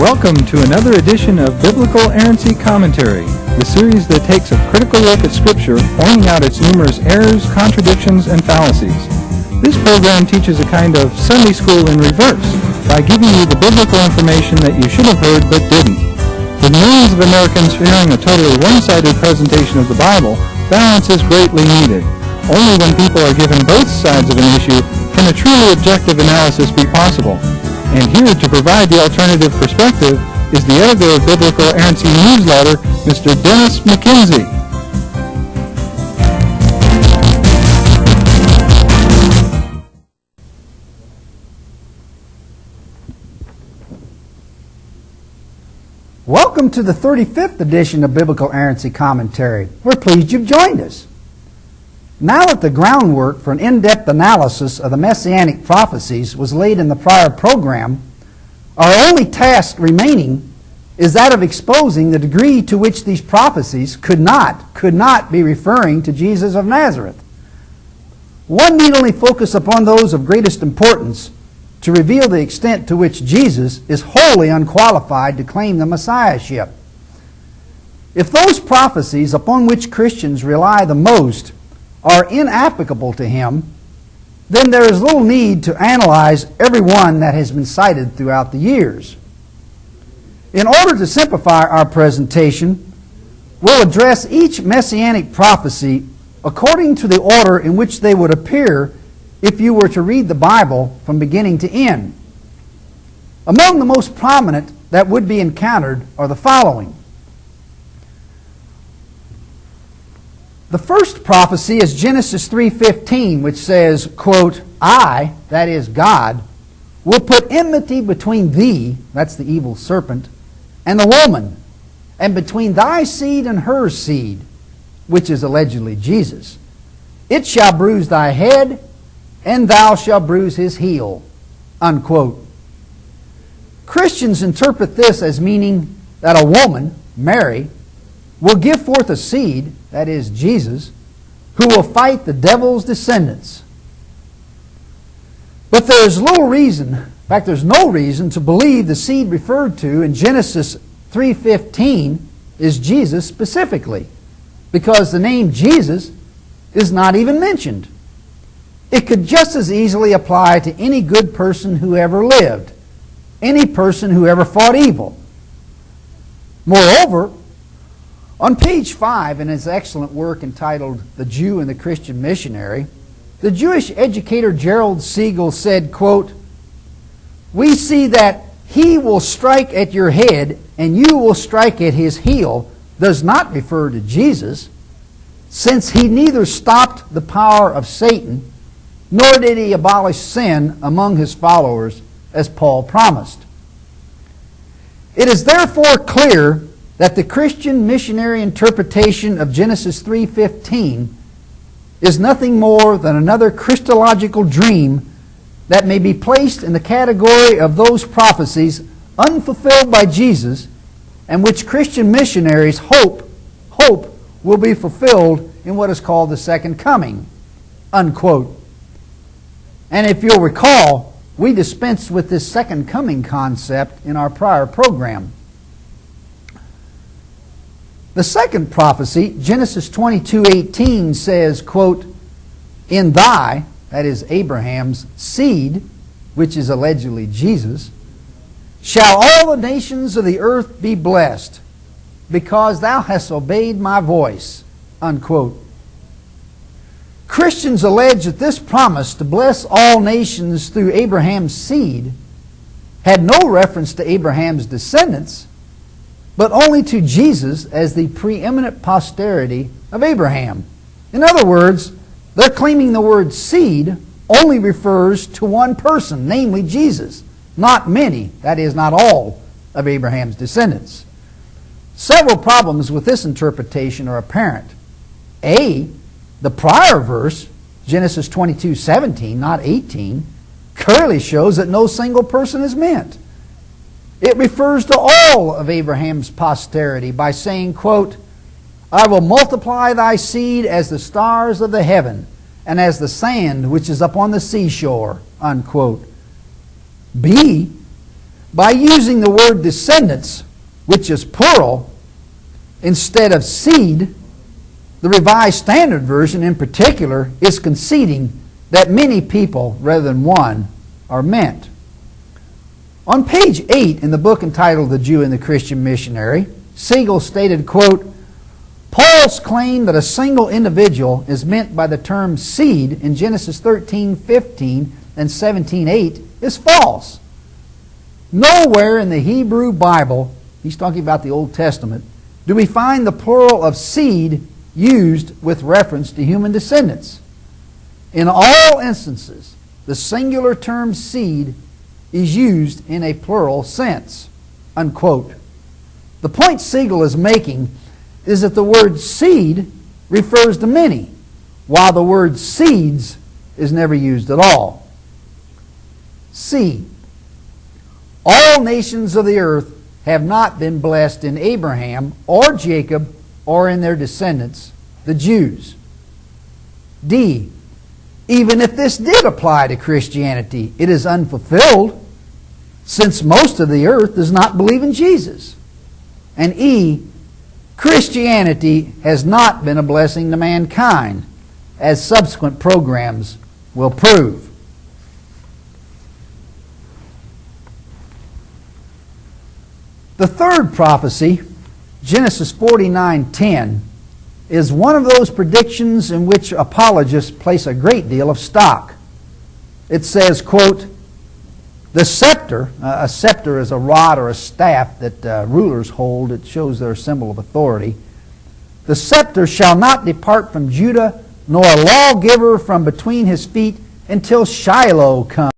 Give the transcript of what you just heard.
Welcome to another edition of Biblical Errancy Commentary, the series that takes a critical look at Scripture, pointing out its numerous errors, contradictions, and fallacies. This program teaches a kind of Sunday school in reverse by giving you the biblical information that you should have heard but didn't. With millions of Americans fearing a totally one-sided presentation of the Bible, balance is greatly needed. Only when people are given both sides of an issue can a truly objective analysis be possible. And here to provide the alternative perspective is the editor of Biblical Errancy newsletter, Mr. Dennis McKenzie. Welcome to the 35th edition of Biblical Errancy Commentary. We're pleased you've joined us. Now that the groundwork for an in-depth analysis of the Messianic prophecies was laid in the prior program, our only task remaining is that of exposing the degree to which these prophecies could not be referring to Jesus of Nazareth. One need only focus upon those of greatest importance to reveal the extent to which Jesus is wholly unqualified to claim the Messiahship. If those prophecies upon which Christians rely the most are inapplicable to him, then there is little need to analyze every one that has been cited throughout the years. In order to simplify our presentation, we'll address each messianic prophecy according to the order in which they would appear if you were to read the Bible from beginning to end. Among the most prominent that would be encountered are the following. The first prophecy is Genesis 3:15, which says, quote, I, that is God, will put enmity between thee, that's the evil serpent, and the woman, and between thy seed and her seed, which is allegedly Jesus. It shall bruise thy head, and thou shalt bruise his heel, unquote. Christians interpret this as meaning that a woman, Mary, will give forth a seed, that is Jesus, who will fight the devil's descendants. But there's little reason, in fact there's no reason to believe the seed referred to in Genesis 3:15 is Jesus specifically, because the name Jesus is not even mentioned. It could just as easily apply to any good person who ever lived, any person who ever fought evil. Moreover, on page 5 in his excellent work entitled The Jew and the Christian Missionary, the Jewish educator Gerald Siegel said, quote, we see that he will strike at your head and you will strike at his heel does not refer to Jesus, since he neither stopped the power of Satan nor did he abolish sin among his followers as Paul promised. It is therefore clear that the Christian missionary interpretation of Genesis 3:15 is nothing more than another Christological dream that may be placed in the category of those prophecies unfulfilled by Jesus and which Christian missionaries hope will be fulfilled in what is called the second coming, unquote. And if you'll recall, we dispensed with this second coming concept in our prior program. The second prophecy, Genesis 22:18, says, quote, in thy, that is Abraham's, seed, which is allegedly Jesus, shall all the nations of the earth be blessed, because thou hast obeyed my voice, unquote. Christians allege that this promise to bless all nations through Abraham's seed had no reference to Abraham's descendants, but only to Jesus as the preeminent posterity of Abraham. In other words, they're claiming the word seed only refers to one person, namely Jesus, not many, that is, not all, of Abraham's descendants. Several problems with this interpretation are apparent. A, the prior verse, Genesis 22:17, not 18, clearly shows that no single person is meant. It refers to all of Abraham's posterity by saying, quote, I will multiply thy seed as the stars of the heaven and as the sand which is upon the seashore, unquote. B, By using the word descendants, which is plural, instead of seed, the Revised Standard Version in particular is conceding that many people rather than one are meant. On page 8 in the book entitled The Jew and the Christian Missionary, Siegel stated, quote, Paul's claim that a single individual is meant by the term seed in Genesis 13:15 and 17:8 is false. Nowhere in the Hebrew Bible, he's talking about the Old Testament, do we find the plural of seed used with reference to human descendants. In all instances, the singular term seed is used in a plural sense, unquote. The point Siegel is making is that the word seed refers to many, while the word seeds is never used at all. C. All nations of the earth have not been blessed in Abraham or Jacob or in their descendants, the Jews. D. Even if this did apply to Christianity, it is unfulfilled, since most of the earth does not believe in Jesus. And E. Christianity has not been a blessing to mankind, as subsequent programs will prove. The third prophecy, Genesis 49:10, is one of those predictions in which apologists place a great deal of stock. It says, quote, the scepter, a scepter is a rod or a staff that rulers hold. It shows their symbol of authority. The scepter shall not depart from Judah, nor a lawgiver from between his feet, until Shiloh comes.